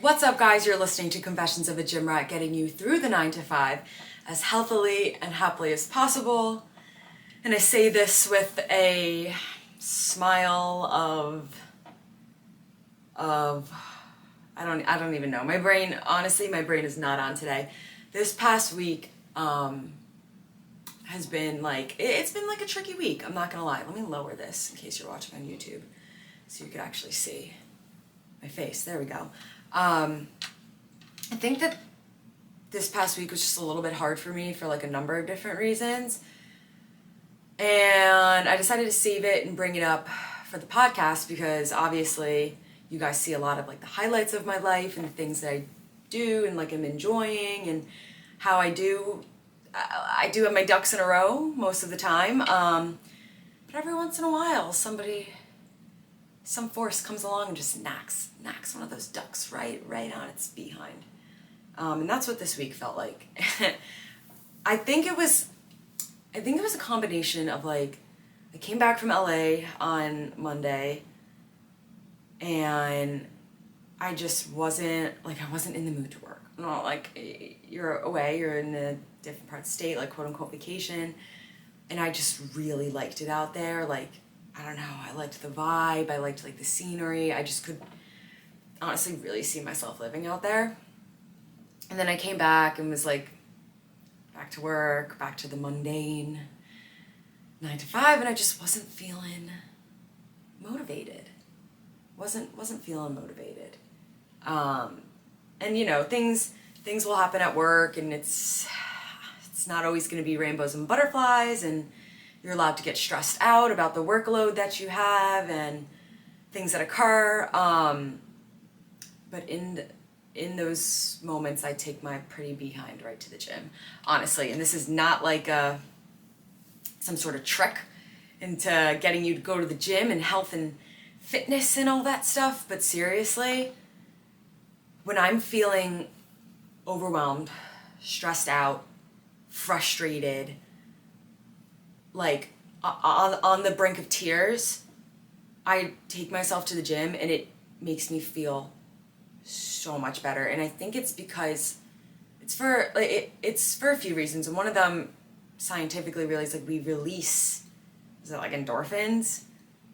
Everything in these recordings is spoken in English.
What's up, guys? You're listening to Confessions of a Gym Rat, getting you through the 9 to 5 as healthily and happily as possible. And I say this with a smile of I don't even know. My brain, honestly, my brain is not on today. This past week has been it's been like a tricky week. I'm not gonna lie. Let me lower this in case you're watching on YouTube so you can actually see my face. There we go. I think that this past week was just a little bit hard for me for like a number of different reasons. And I decided to save it and bring it up for the podcast because obviously you guys see a lot of like the highlights of my life and the things that I do and like I'm enjoying and how I do have my ducks in a row most of the time. But every once in a while some force comes along and just knocks one of those ducks right on its behind. And that's what this week felt like. I think it was a combination of like, I came back from LA on Monday and I just wasn't in the mood to work. No, like you're away, you're in a different part of the state, like quote unquote vacation. And I just really liked it out there. Like, I don't know, I liked the vibe, I liked like the scenery. I just could honestly really see myself living out there. And then I came back and was like, back to work, back to the mundane 9 to 5, and I just wasn't feeling motivated. Wasn't feeling motivated. And you know, things will happen at work, and it's not always going to be rainbows and butterflies, and you're allowed to get stressed out about the workload that you have and things that occur. But in those moments, I take my pretty behind right to the gym, honestly. And this is not like some sort of trick into getting you to go to the gym and health and fitness and all that stuff. But seriously, when I'm feeling overwhelmed, stressed out, frustrated, like on the brink of tears, I take myself to the gym and it makes me feel so much better. And I think it's because it's for a few reasons, and one of them scientifically really is like we release, is it like endorphins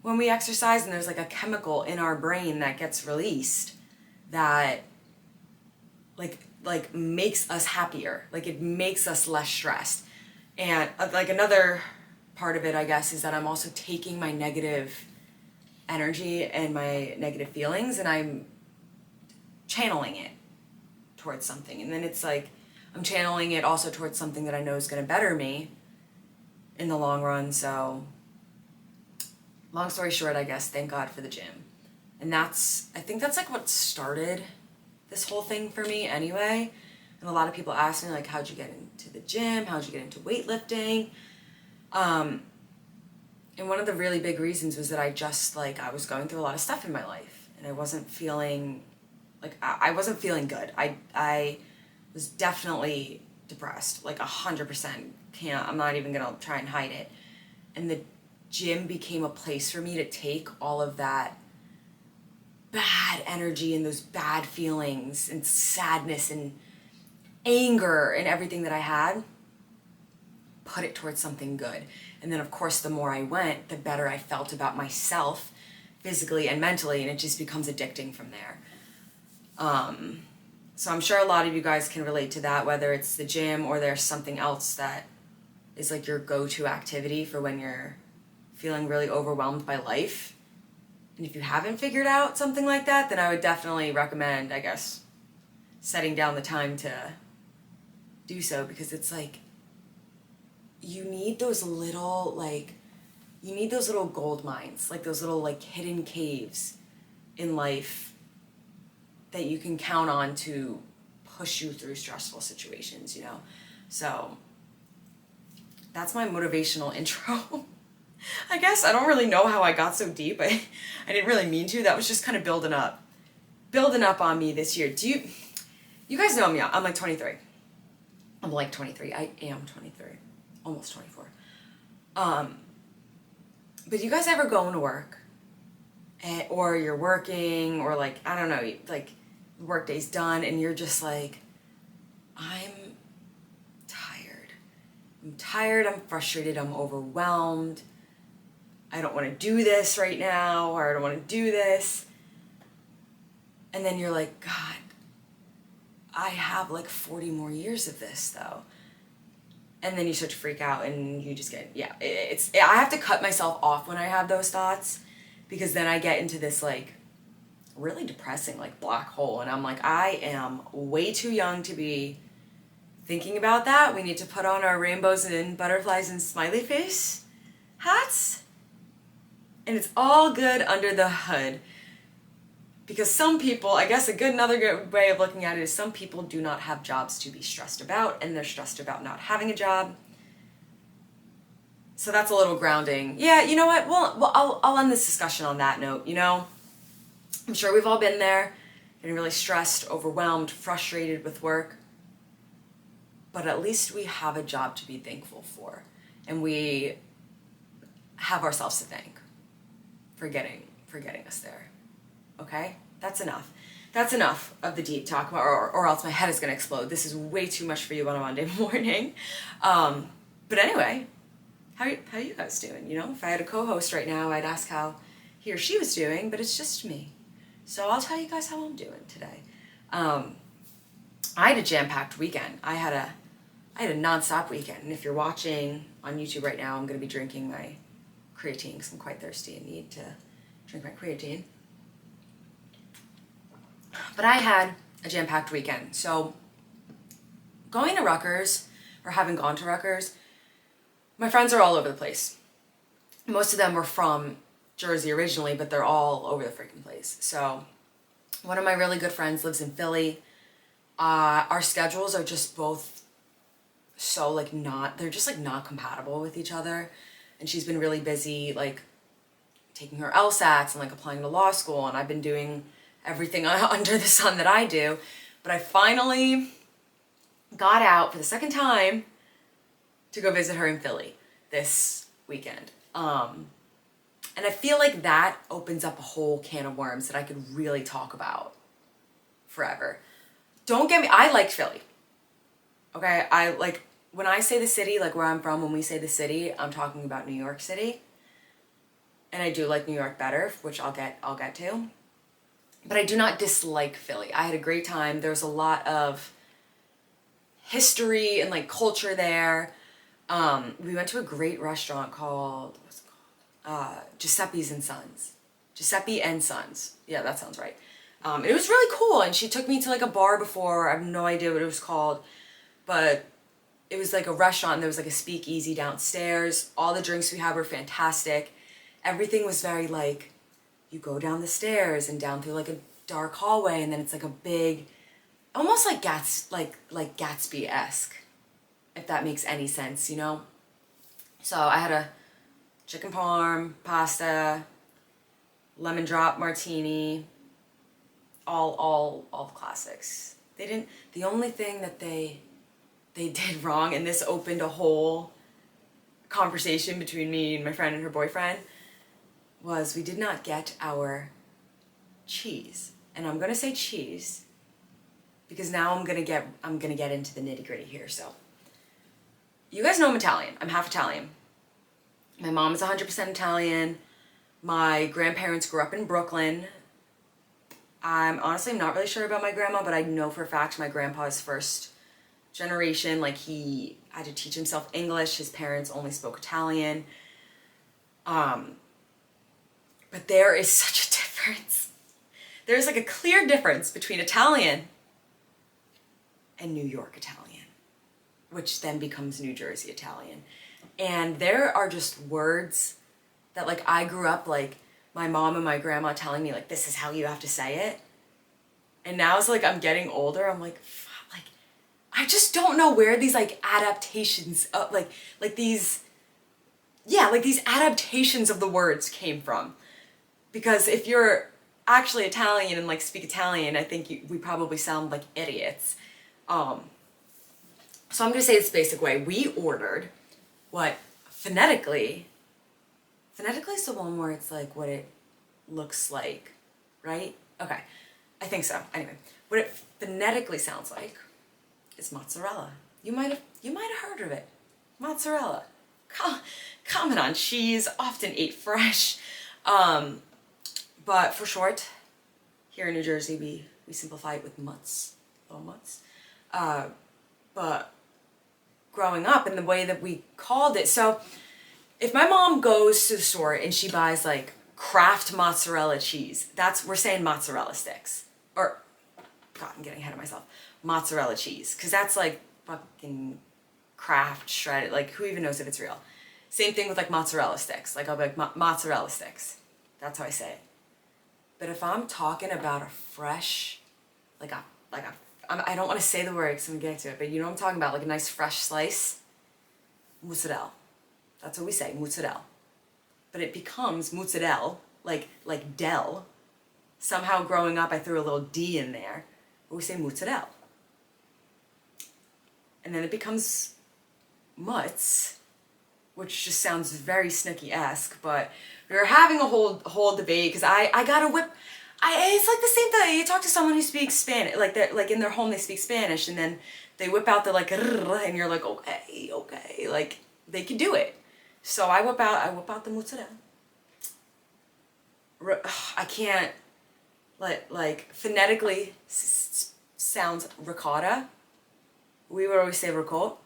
when we exercise, and there's like a chemical in our brain that gets released that like makes us happier, like it makes us less stressed. And like another part of it, I guess, is that I'm also taking my negative energy and my negative feelings and I'm channeling it towards something. And then it's like I'm channeling it also towards something that I know is going to better me in the long run. So long story short, I guess, thank God for the gym. And I think that's like what started this whole thing for me anyway. And a lot of people ask me like, how'd you get into the gym? How'd you get into weightlifting? And one of the really big reasons was that I was going through a lot of stuff in my life and I wasn't feeling good. I was definitely depressed, like 100%. I'm not even gonna try and hide it. And the gym became a place for me to take all of that bad energy and those bad feelings and sadness and anger and everything that I had, put it towards something good. And then of course the more I went, the better I felt about myself physically and mentally, and it just becomes addicting from there. So I'm sure a lot of you guys can relate to that, whether it's the gym or there's something else that is like your go-to activity for when you're feeling really overwhelmed by life. And if you haven't figured out something like that, then I would definitely recommend, I guess, setting down the time to do so, because it's like you need those little gold mines, like those little like hidden caves in life that you can count on to push you through stressful situations, you know? So that's my motivational intro. I guess I don't really know how I got so deep. I didn't really mean to. That was just kind of building up on me this year. You guys know me, I'm like 23. I'm like 23. I am 23. Almost 24. But you guys ever go into work or you're working or like, I don't know, like the workday's done, and you're just like, I'm tired. I'm tired, I'm frustrated, I'm overwhelmed. I don't want to do this right now, or I don't want to do this. And then you're like, God, I have like 40 more years of this though. And then you start to freak out and you just get, yeah, I have to cut myself off when I have those thoughts, because then I get into this like really depressing like black hole, and I'm like, I am way too young to be thinking about that. We need to put on our rainbows and butterflies and smiley face hats, and it's all good under the hood. Because some people, I guess another good way of looking at it is some people do not have jobs to be stressed about, and they're stressed about not having a job. So that's a little grounding. Yeah, you know what? Well, I'll end this discussion on that note. You know, I'm sure we've all been there, getting really stressed, overwhelmed, frustrated with work. But at least we have a job to be thankful for, and we have ourselves to thank for getting us there. Okay? That's enough. That's enough of the deep talk, or else my head is going to explode. This is way too much for you on a Monday morning. But anyway, how are you guys doing? You know, if I had a co-host right now, I'd ask how he or she was doing, but it's just me. So I'll tell you guys how I'm doing today. I had a jam-packed weekend. I had a non-stop weekend. And if you're watching on YouTube right now, I'm going to be drinking my creatine because I'm quite thirsty and need to drink my creatine. But I had a jam-packed weekend. So going to Rutgers, or having gone to Rutgers, my friends are all over the place. Most of them were from Jersey originally, but they're all over the freaking place. So one of my really good friends lives in Philly. Our schedules are just both so like they're just like not compatible with each other. And she's been really busy like taking her LSATs and like applying to law school, and I've been doing everything under the sun that I do. But I finally got out for the second time to go visit her in Philly this weekend. And I feel like that opens up a whole can of worms that I could really talk about forever. Don't get me, I liked Philly. Okay, I like, when I say the city, like where I'm from, when we say the city, I'm talking about New York City. And I do like New York better, which I'll get to. But I do not dislike Philly. I had a great time. There was a lot of history and like culture there. We went to a great restaurant called, Giuseppe's and Sons. Giuseppe and Sons. Yeah, that sounds right. It was really cool, and she took me to like a bar before. I have no idea what it was called, but it was like a restaurant, and there was like a speakeasy downstairs. All the drinks we had were fantastic. Everything was very like, you go down the stairs and down through like a dark hallway, and then it's like a big, almost like Gatsby-esque, if that makes any sense, you know? So I had a chicken parm, pasta, lemon drop martini, all the classics. The only thing that they did wrong, and this opened a whole conversation between me and my friend and her boyfriend, was we did not get our cheese. And I'm gonna say cheese because now I'm gonna get into the nitty-gritty here. So you guys know I'm Italian. I'm half Italian. My mom is 100% Italian. My grandparents grew up in Brooklyn. I'm not really sure about my grandma, but I know for a fact my grandpa is first generation. Like, he had to teach himself English. His parents only spoke Italian. But there is such a difference. There's like a clear difference between Italian and New York Italian, which then becomes New Jersey Italian. And there are just words that like I grew up like my mom and my grandma telling me like, this is how you have to say it. And now it's like I'm getting older, I'm like, I just don't know where these like adaptations of like these adaptations of the words came from. Because if you're actually Italian and like speak Italian, I think we probably sound like idiots. So I'm gonna say this basic way. We ordered what phonetically is the one where it's like what it looks like, right? Okay. I think so. Anyway, what it phonetically sounds like is mozzarella. You might have heard of it. Mozzarella. Common on cheese, often ate fresh. But for short, here in New Jersey, we simplify it with mutts, little mutts. But growing up, and the way that we called it, so if my mom goes to the store and she buys like Kraft mozzarella cheese, we're saying mozzarella sticks. Or, God, I'm getting ahead of myself. Mozzarella cheese, because that's like fucking Kraft shredded, like who even knows if it's real? Same thing with like mozzarella sticks. Like I'll be like mozzarella sticks. That's how I say it. But if I'm talking about a fresh, I don't want to say the word because I'm gonna get to it, but you know what I'm talking about, like a nice fresh slice, mozzarella. That's what we say, mozzarella. But it becomes mozzarella, like Del. Somehow growing up, I threw a little D in there, but we say mozzarella. And then it becomes mutts, which just sounds very Snooki-esque, but we were having a whole debate because I got a whip. It's like the same thing. You talk to someone who speaks Spanish, like in their home they speak Spanish, and then they whip out the like, and you're like, okay, like they can do it. So I whip out the mozzarella. I can't, like phonetically sounds ricotta. We would always say ricotta.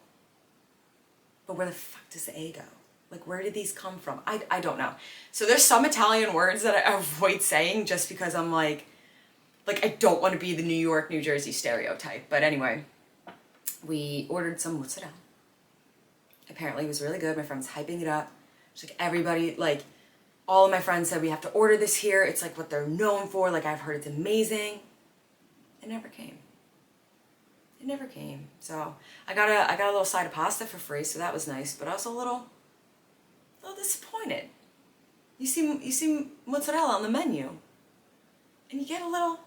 But where the fuck does the A go? Like, where did these come from? I don't know. So there's some Italian words that I avoid saying just because I'm like I don't want to be the New York, New Jersey stereotype. But anyway, we ordered some mozzarella. Apparently it was really good. My friend's hyping it up. It's like everybody, like all of my friends said we have to order this here. It's like what they're known for. Like I've heard it's amazing. It never came. It never came. So I got a little side of pasta for free, so that was nice. But I was a little disappointed. You see mozzarella on the menu, and you get a little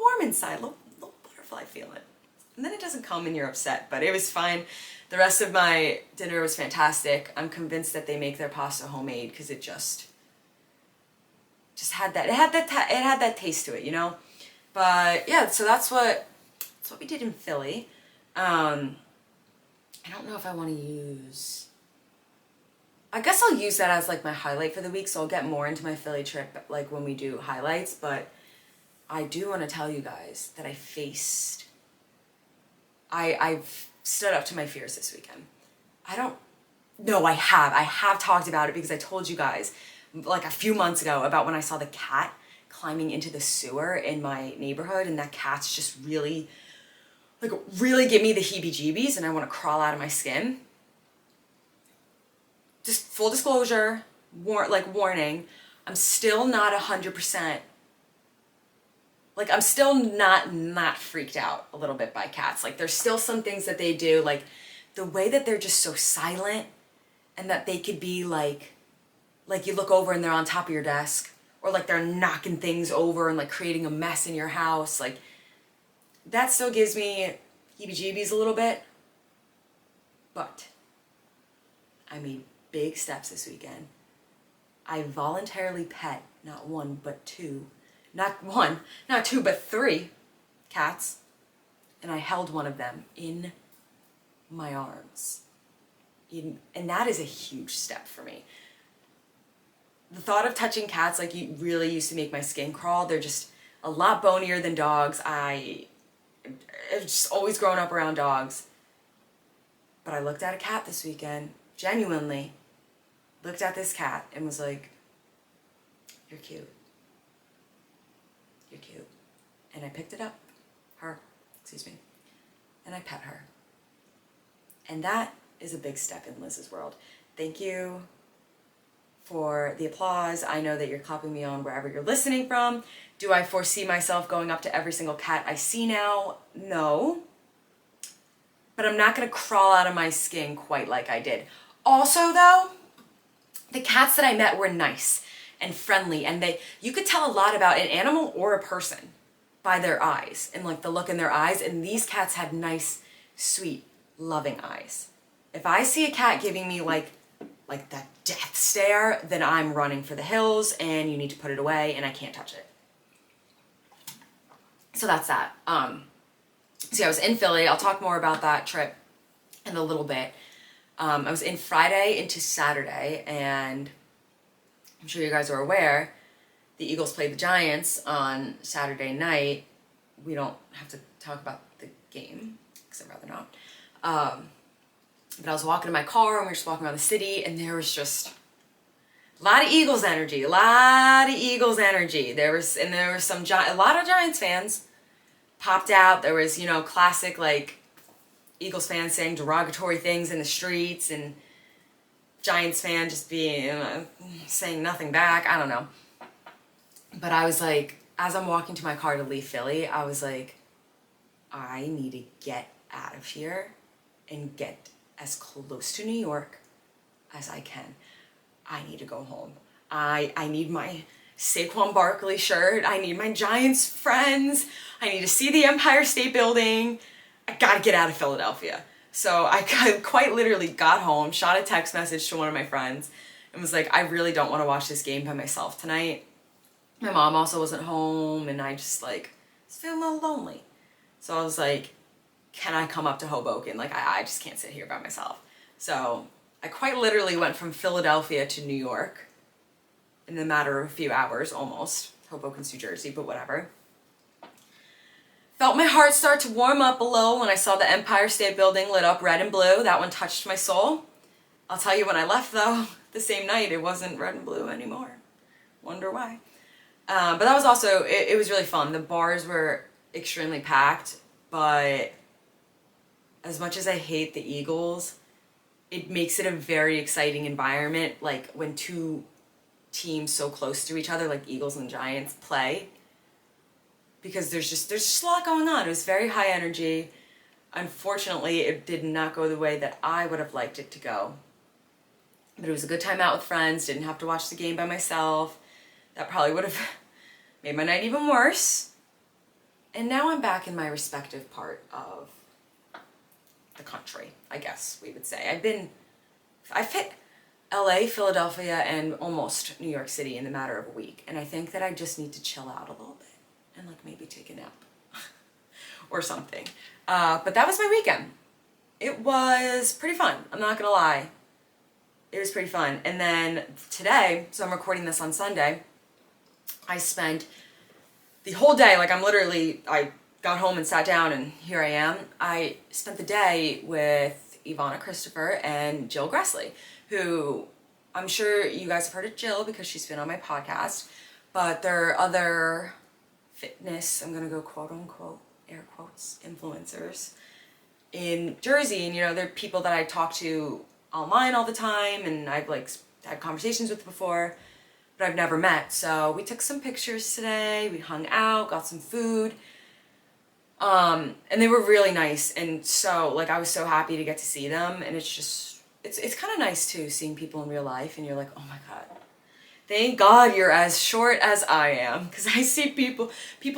warm inside, a little butterfly feeling. And then it doesn't come and you're upset, but it was fine. The rest of my dinner was fantastic. I'm convinced that they make their pasta homemade because it just had that taste to it, you know. But yeah, so that's what we did in Philly. I don't know if I want to use. I guess I'll use that as like my highlight for the week, so I'll get more into my Philly trip like when we do highlights, but I do want to tell you guys that I've stood up to my fears this weekend. I have talked about it because I told you guys like a few months ago about when I saw the cat climbing into the sewer in my neighborhood, and that cat's just really give me the heebie-jeebies and I want to crawl out of my skin. Just full disclosure, warning, I'm still not 100%, like I'm still not freaked out a little bit by cats. Like there's still some things that they do, like the way that they're just so silent, and that they could be like you look over and they're on top of your desk, or like they're knocking things over and like creating a mess in your house. Like that still gives me heebie-jeebies a little bit. But I made big steps this weekend. I voluntarily pet not one but two, not two but three cats, and I held one of them in my arms. And that is a huge step for me. The thought of touching cats really used to make my skin crawl. They're just a lot bonier than dogs. I've just always grown up around dogs. But I looked at a cat this weekend, genuinely looked at this cat and was like, you're cute. You're cute. And I picked it up, and I pet her. And that is a big step in Liz's world. Thank you for the applause. I know that you're clapping me on wherever you're listening from. Do I foresee myself going up to every single cat I see now? No. But I'm not going to crawl out of my skin quite like I did. Also, though, the cats that I met were nice and friendly, and you could tell a lot about an animal or a person by their eyes and like the look in their eyes, and these cats had nice, sweet, loving eyes. If I see a cat giving me like that death stare, then I'm running for the hills and you need to put it away and I can't touch it. So that's that. So yeah, I was in Philly. I'll talk more about that trip in a little bit. I was in Friday into Saturday, and I'm sure you guys are aware, the Eagles played the Giants on Saturday night. We don't have to talk about the game, because I'd rather not. But I was walking in my car, and we were just walking around the city, and there was just a lot of Eagles energy. There was a lot of Giants fans popped out. There was, classic, like, Eagles fans saying derogatory things in the streets, and Giants fan just saying nothing back. I don't know. But I was like, as I'm walking to my car to leave Philly, I was like, I need to get out of here and get as close to New York as I can. I need to go home. I need my Saquon Barkley shirt. I need my Giants friends. I need to see the Empire State Building. I gotta get out of Philadelphia. So I quite literally got home, shot a text message to one of my friends, and was like, I really don't want to watch this game by myself tonight. My mom also wasn't home, and I just was feeling a little lonely. So I was like, can I come up to Hoboken? Like, I just can't sit here by myself. So I quite literally went from Philadelphia to New York in the matter of a few hours, almost. Hoboken's New Jersey, but whatever. Felt my heart start to warm up a little when I saw the Empire State Building lit up red and blue. That one touched my soul. I'll tell you, when I left, though, the same night, it wasn't red and blue anymore. Wonder why. But that was also, it was really fun. The bars were extremely packed, but as much as I hate the Eagles, it makes it a very exciting environment, like when two teams so close to each other, like Eagles and Giants, play. Because there's just a lot going on. It was very high energy. Unfortunately, it did not go the way that I would have liked it to go. But it was a good time out with friends. Didn't have to watch the game by myself. That probably would have made my night even worse. And now I'm back in my respective part of the country, I guess we would say. I've hit LA, Philadelphia, and almost New York City in the matter of a week. And I think that I just need to chill out a little bit and maybe take a nap or something. But that was my weekend. It was pretty fun. I'm not gonna lie. It was pretty fun. And then today, so I'm recording this on Sunday, I spent the whole day, I got home and sat down and here I am. I spent the day with Ivana Christopher and Jill Gressley, who I'm sure you guys have heard of Jill because she's been on my podcast, but there are other fitness, I'm gonna go quote unquote, air quotes, influencers in Jersey, and they're people that I talk to online all the time and I've had conversations with before, but I've never met. So we took some pictures today, we hung out, got some food, and they were really nice, and so I was so happy to get to see them, and it's kind of nice too, seeing people in real life and you're like, oh my god, thank God you're as short as I am, because I see people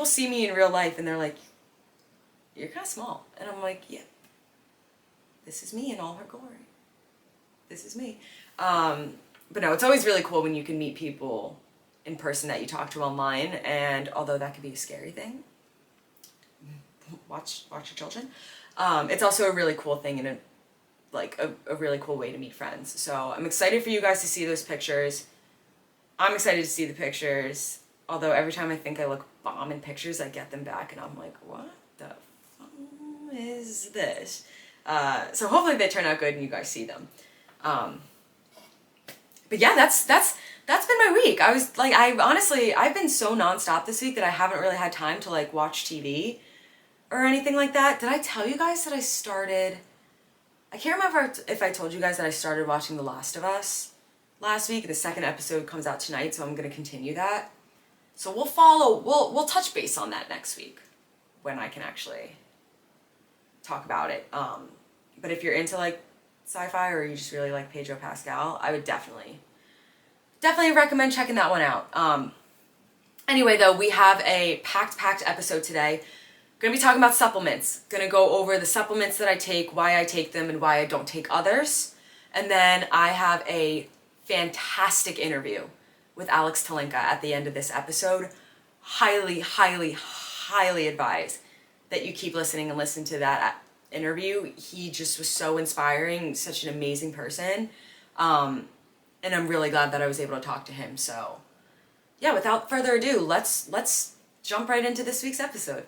see me in real life and they're like, you're kind of small, and I'm like, yeah, this is me in all her glory. This is me. But no, it's always really cool when you can meet people in person that you talk to online, and although that could be a scary thing, watch your children. It's also a really cool thing and a really cool way to meet friends. So I'm excited for you guys to see those pictures. I'm excited to see the pictures, although every time I think I look bomb in pictures, I get them back and I'm like, what the fuck is this? So hopefully they turn out good and you guys see them. But yeah, that's been my week. I've been so nonstop this week that I haven't really had time to watch TV or anything like that. Did I tell you guys that I can't remember if I told you guys that I started watching The Last of Us last week. The second episode comes out tonight, so I'm going to continue that. So we'll touch base on that next week when I can actually talk about it. But if you're into sci-fi or you just really like Pedro Pascal, I would definitely recommend checking that one out. Anyway, though, we have a packed episode today. Gonna be talking about supplements. Gonna go over the supplements that I take, why I take them, and why I don't take others. And then I have a fantastic interview with Tilinca at the end of this episode. Highly highly advise that you keep listening and listen to that interview. He just was so inspiring, such an amazing person. And I'm really glad that I was able to talk to him. So yeah, without further ado, let's jump right into this week's episode.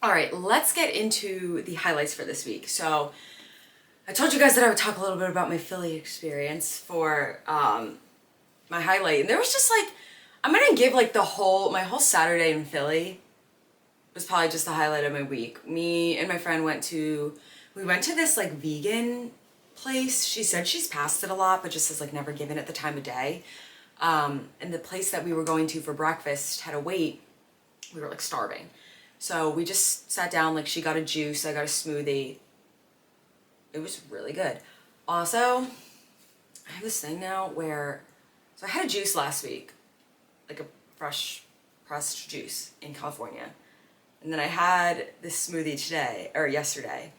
All right, let's get into the highlights for this week. So I told you guys that I would talk a little bit about my Philly experience for my highlight. And there was just like, I'm gonna give like my whole Saturday in Philly was probably just the highlight of my week. Me and my friend went to this like vegan place. She said she's passed it a lot, but just has like never given it the time of day. And the place that we were going to for breakfast had a wait. We were like starving. So we just sat down, like she got a juice, I got a smoothie. It was really good. Also, I have this thing now where, so I had a juice last week, like a fresh pressed juice in California. And then I had this smoothie yesterday.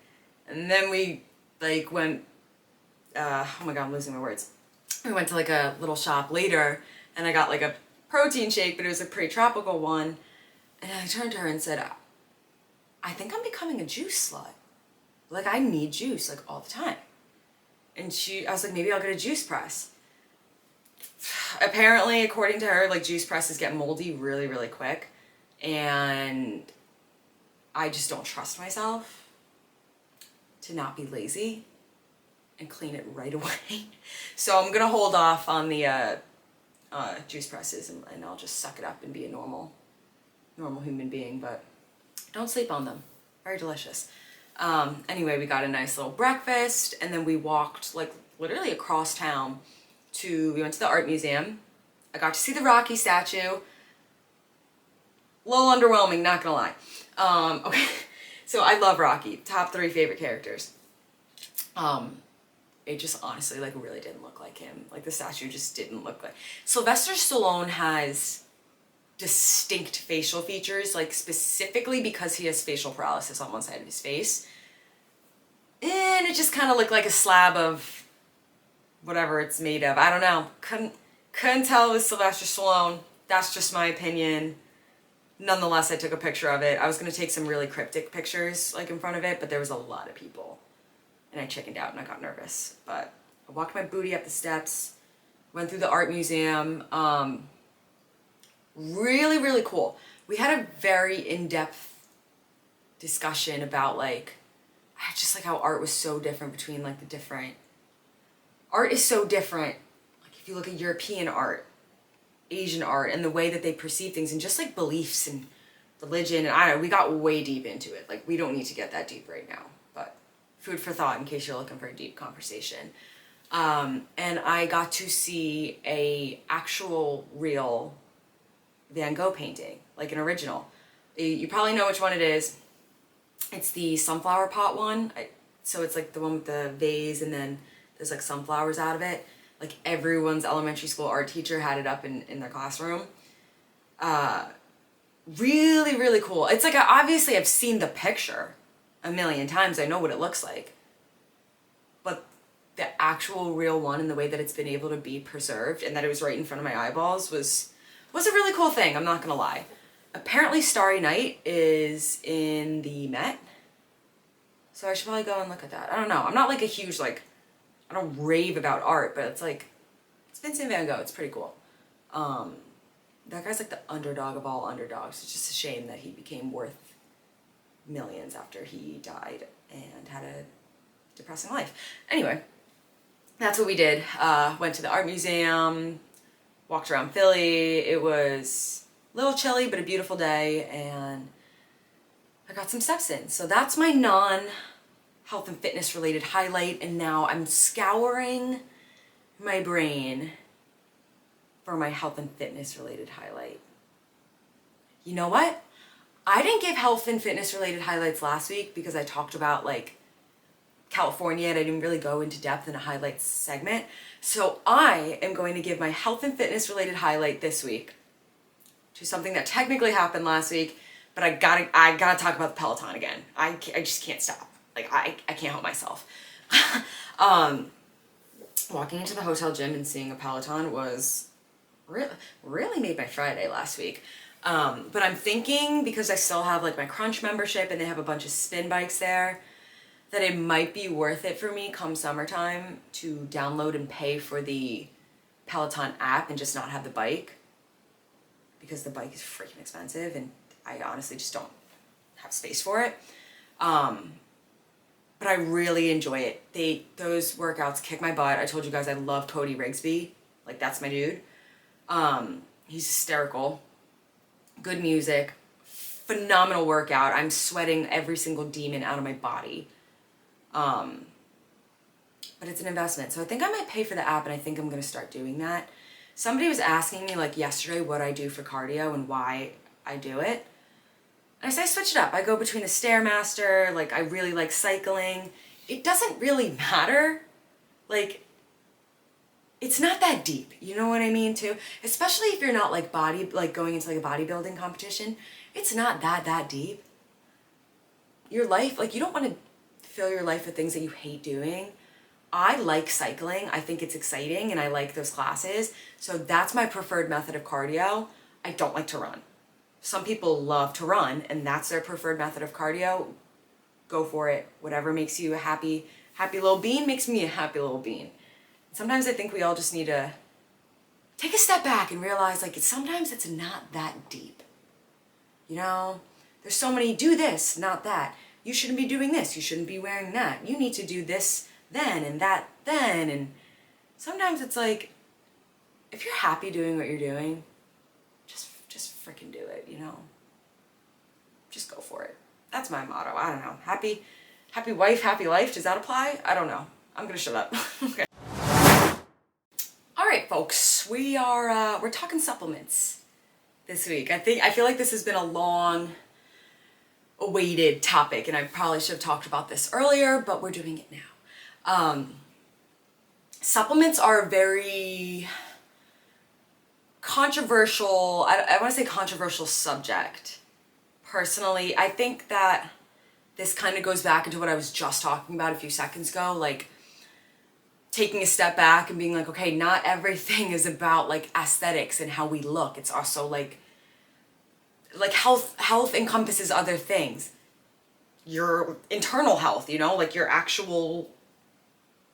And then we like went, oh my God, I'm losing my words. We went to like a little shop later and I got like a protein shake, but it was a pretty tropical one. And I turned to her and said, I think I'm becoming a juice slut. Like I need juice like all the time. And I was like, maybe I'll get a juice press. Apparently, according to her, like juice presses get moldy really, really quick. And I just don't trust myself to not be lazy and clean it right away. So I'm gonna hold off on the juice presses and I'll just suck it up and be a normal human being, but don't sleep on them. Very delicious. Anyway, we got a nice little breakfast and then we walked like literally across town we went to the art museum. I got to see the Rocky statue. A little underwhelming, not gonna lie. Okay, so I love Rocky, top 3 favorite characters. It just honestly like really didn't look like him. Like the statue just didn't look like. Sylvester Stallone has distinct facial features, like specifically because he has facial paralysis on one side of his face. And it just kind of looked like a slab of whatever it's made of. I don't know. Couldn't tell it was Sylvester Stallone. That's just my opinion. Nonetheless, I took a picture of it. I was going to take some really cryptic pictures like in front of it, but there was a lot of people. And I chickened out and I got nervous. But I walked my booty up the steps, went through the art museum. Really, really cool. We had a very in-depth discussion about like, I just like how art was so different between like the different, art is so different. Like if you look at European art, Asian art, and the way that they perceive things and just like beliefs and religion, and I don't know, we got way deep into it. Like we don't need to get that deep right now, but food for thought in case you're looking for a deep conversation. And I got to see a actual real Van Gogh painting, like an original. You probably know which one it is. It's the sunflower pot one. So it's like the one with the vase and then there's like sunflowers out of it. Like everyone's elementary school art teacher had it up in their classroom. Really, really cool. It's like, obviously I've seen the picture a million times. I know what it looks like. But the actual real one and the way that it's been able to be preserved and that it was right in front of my eyeballs was a really cool thing, I'm not gonna lie. Apparently Starry Night is in the Met. So I should probably go and look at that. I don't know. I'm not like a huge, like, I don't rave about art, but it's like, it's Vincent Van Gogh. It's pretty cool. That guy's like the underdog of all underdogs. It's just a shame that he became worth millions after he died and had a depressing life. Anyway, that's what we did. Went to the art museum, walked around Philly. It was a little chilly, but a beautiful day, and I got some steps in. So that's my non-health and fitness related highlight, and now I'm scouring my brain for my health and fitness related highlight. You know what? I didn't give health and fitness related highlights last week because I talked about like California and I didn't really go into depth in a highlights segment. So I am going to give my health and fitness related highlight this week to something that technically happened last week, but I gotta talk about the Peloton again. I just can't stop. Like I can't help myself. Walking into the hotel gym and seeing a Peloton was really made my Friday last week. But I'm thinking, because I still have like my Crunch membership and they have a bunch of spin bikes there, that it might be worth it for me come summertime to download and pay for the Peloton app and just not have the bike, because the bike is freaking expensive and I honestly just don't have space for it. But I really enjoy it. Those workouts kick my butt. I told you guys I love Cody Rigsby. Like, that's my dude. He's hysterical. Good music. Phenomenal workout. I'm sweating every single demon out of my body. But it's an investment. So I think I might pay for the app, and I think I'm going to start doing that. Somebody was asking me like yesterday what I do for cardio and why I do it. And I say I switch it up. I go between the Stairmaster, like I really like cycling. It doesn't really matter. Like, it's not that deep, you know what I mean too? Especially if you're not like going into like a bodybuilding competition. It's not that deep. Your life, like, you don't want to fill your life with things that you hate doing. I like cycling. I think it's exciting and I like those classes. So that's my preferred method of cardio. I don't like to run. Some people love to run and that's their preferred method of cardio. Go for it. Whatever makes you a happy little bean makes me a happy little bean. Sometimes I think we all just need to take a step back and realize, like, sometimes it's not that deep. You know, there's so many, do this, not that. You shouldn't be doing this. You shouldn't be wearing that. You need to do this then and that then. And sometimes it's like, if you're happy doing what you're doing, just freaking do it, you know? Just go for it. That's my motto. I don't know. Happy wife, happy life. Does that apply? I don't know. I'm gonna shut up. Okay. All right, folks. We're talking supplements this week. I feel like this has been a long awaited topic, and I probably should have talked about this earlier, but we're doing it now. Supplements are a very controversial, I want to say controversial subject. Personally, I think that this kind of goes back into what I was just talking about a few seconds ago, like taking a step back and being like, okay, not everything is about like aesthetics and how we look. It's also like health encompasses other things. Your internal health, you know, like your actual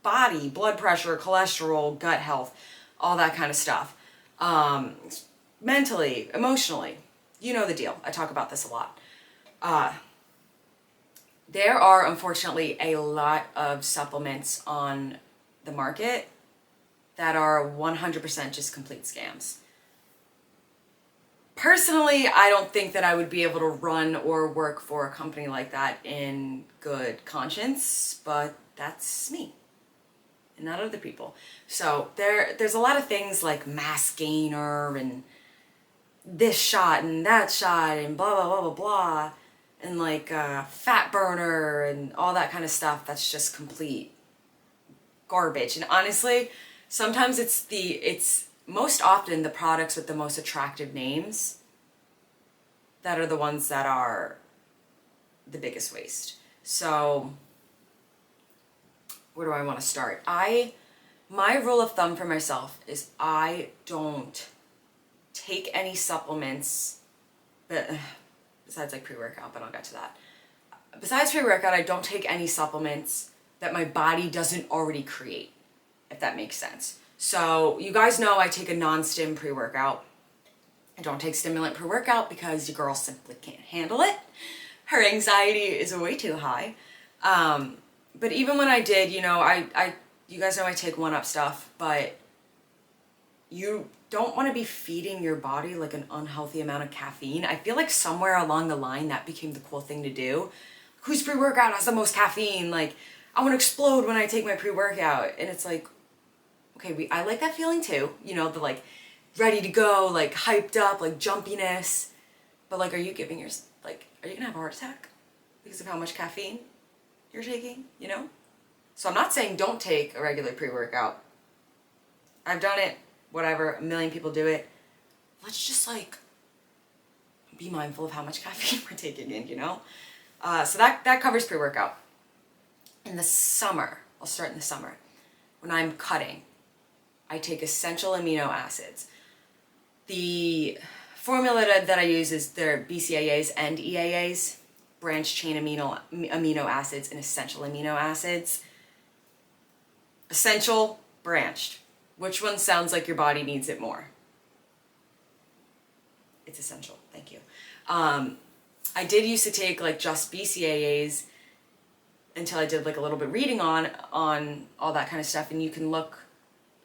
body, blood pressure, cholesterol, gut health, all that kind of stuff. Mentally, emotionally, you know the deal. I talk about this a lot. There are unfortunately a lot of supplements on the market that are 100% just complete scams. Personally, I don't think that I would be able to run or work for a company like that in good conscience, but that's me and not other people. So there's a lot of things like mass gainer and this shot and that shot and blah, blah, blah, blah, blah, and like fat burner and all that kind of stuff that's just complete garbage. And honestly, sometimes it's most often the products with the most attractive names that are the ones that are the biggest waste. So where do I want to start? My rule of thumb for myself is I don't take any supplements, but besides like pre-workout, but I'll get to that. Besides pre-workout, I don't take any supplements that my body doesn't already create, if that makes sense. So you guys know I take a non-stim pre-workout. I don't take stimulant pre-workout because your girl simply can't handle it. Her anxiety is way too high. But even when I did, you know, you guys know I take 1UP stuff, but you don't want to be feeding your body like an unhealthy amount of caffeine. I feel like somewhere along the line that became the cool thing to do. Whose pre-workout has the most caffeine? Like, I want to explode when I take my pre-workout. And it's like, okay, I like that feeling too. You know, the like ready to go, like hyped up, like jumpiness. But like, are you gonna have a heart attack because of how much caffeine you're taking, you know? So I'm not saying don't take a regular pre-workout. I've done it, whatever, a million people do it. Let's just like be mindful of how much caffeine we're taking in, you know? So that covers pre-workout. In the summer, I'll start in the summer. When I'm cutting, I take essential amino acids. The formula that I use is their BCAAs and EAAs, branched chain amino acids and essential amino acids. Essential, branched. Which one sounds like your body needs it more? It's essential. Thank you. I did used to take like just BCAAs until I did like a little bit reading on all that kind of stuff, and you can look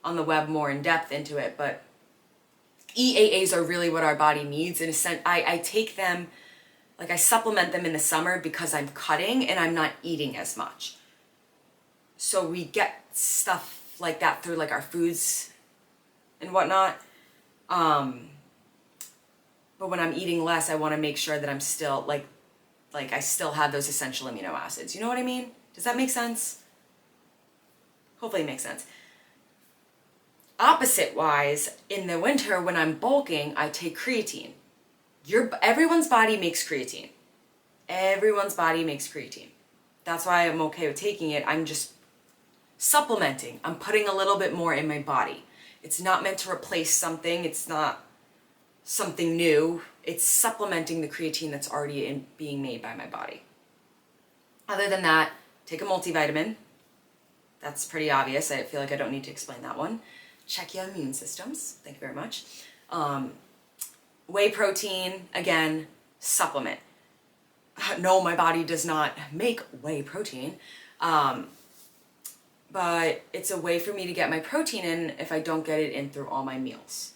on the web more in depth into it, but EAAs are really what our body needs. In a sense, I take them, like I supplement them in the summer because I'm cutting and I'm not eating as much. So we get stuff like that through like our foods and whatnot. But when I'm eating less, I want to make sure that I'm still like I still have those essential amino acids. You know what I mean? Does that make sense? Hopefully it makes sense. Opposite wise, in the winter when I'm bulking, I take creatine. Everyone's body makes creatine. Everyone's body makes creatine. That's why I'm okay with taking it. I'm just supplementing. I'm putting a little bit more in my body. It's not meant to replace something. It's not something new. It's supplementing the creatine that's already being made by my body. Other than that, take a multivitamin. That's pretty obvious. I feel like I don't need to explain that one. Check your immune systems. Thank you very much. Whey protein, again, supplement. No, my body does not make whey protein. But it's a way for me to get my protein in if I don't get it in through all my meals.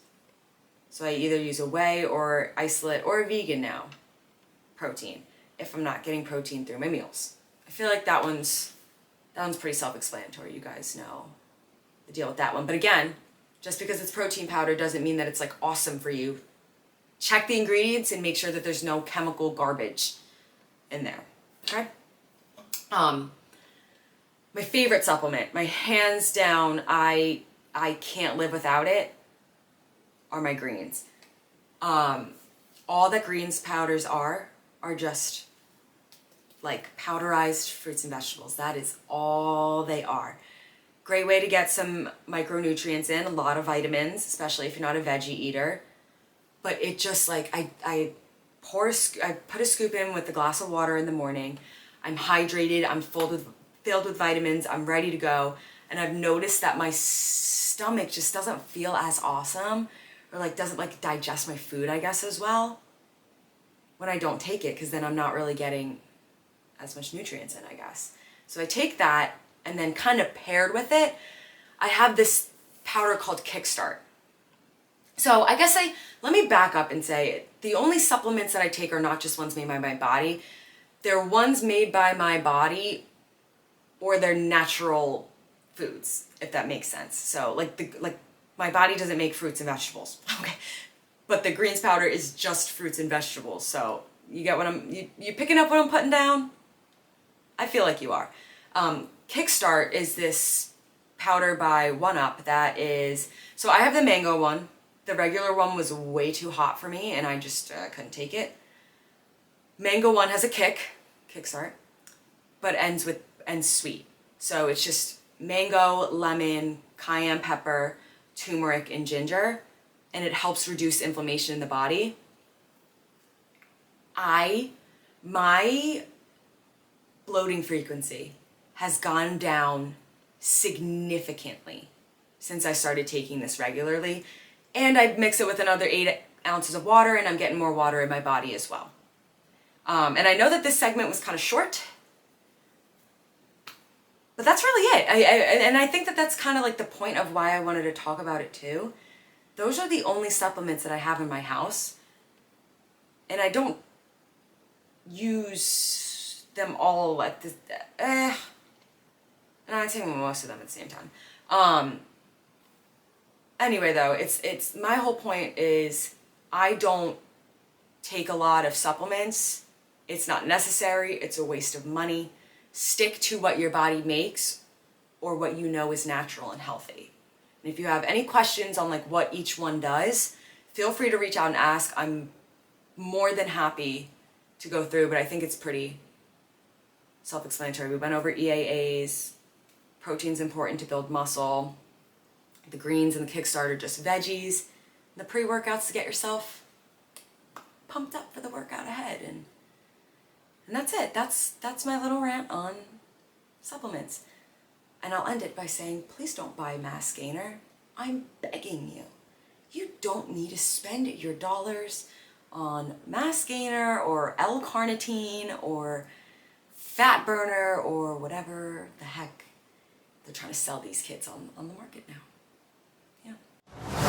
So I either use a whey or isolate or a vegan now protein if I'm not getting protein through my meals. I feel like that one's pretty self-explanatory. You guys know the deal with that one. But again, just because it's protein powder doesn't mean that it's like awesome for you. Check the ingredients and make sure that there's no chemical garbage in there. Okay? My favorite supplement, my hands down, I can't live without it, are my greens. All that greens powders are just like powderized fruits and vegetables. That is all they are. Great way to get some micronutrients in, a lot of vitamins, especially if you're not a veggie eater. But it just like, I put a scoop in with a glass of water in the morning. I'm hydrated, I'm filled with vitamins, I'm ready to go. And I've noticed that my stomach just doesn't feel as awesome, or like doesn't like digest my food, I guess, as well when I don't take it, because then I'm not really getting as much nutrients in, I guess. So I take that, and then kind of paired with it, I have this powder called Kickstart. So I guess let me back up and say the only supplements that I take are not just ones made by my body. They're ones made by my body, or they're natural foods, if that makes sense. So like my body doesn't make fruits and vegetables, okay? But the greens powder is just fruits and vegetables. So you get what you picking up what I'm putting down? I feel like you are. Kickstart is this powder by 1UP that is, so I have the mango one. The regular one was way too hot for me and I just couldn't take it. Mango one has a Kickstart, but ends sweet. So it's just mango, lemon, cayenne pepper, turmeric, and ginger, and it helps reduce inflammation in the body. My bloating frequency has gone down significantly since I started taking this regularly. And I mix it with another 8 ounces of water, and I'm getting more water in my body as well. And I know that this segment was kind of short, but that's really it. And I think that that's kind of like the point of why I wanted to talk about it too. Those are the only supplements that I have in my house, and I don't use them all at the, and I'm taking most of them at the same time. Anyway though, it's my whole point is I don't take a lot of supplements. It's not necessary. It's a waste of money. Stick to what your body makes or what you know is natural and healthy. And if you have any questions on like what each one does, feel free to reach out and ask. I'm more than happy to go through, but I think it's pretty self-explanatory. We went over EAAs. Protein's important to build muscle. The greens and the Kickstart are just veggies. The pre-workouts to get yourself pumped up for the workout ahead. And that's it. That's my little rant on supplements. And I'll end it by saying, please don't buy Mass Gainer. I'm begging you. You don't need to spend your dollars on Mass Gainer or L-carnitine or fat burner or whatever the heck they're trying to sell these kids on the market now. Yeah.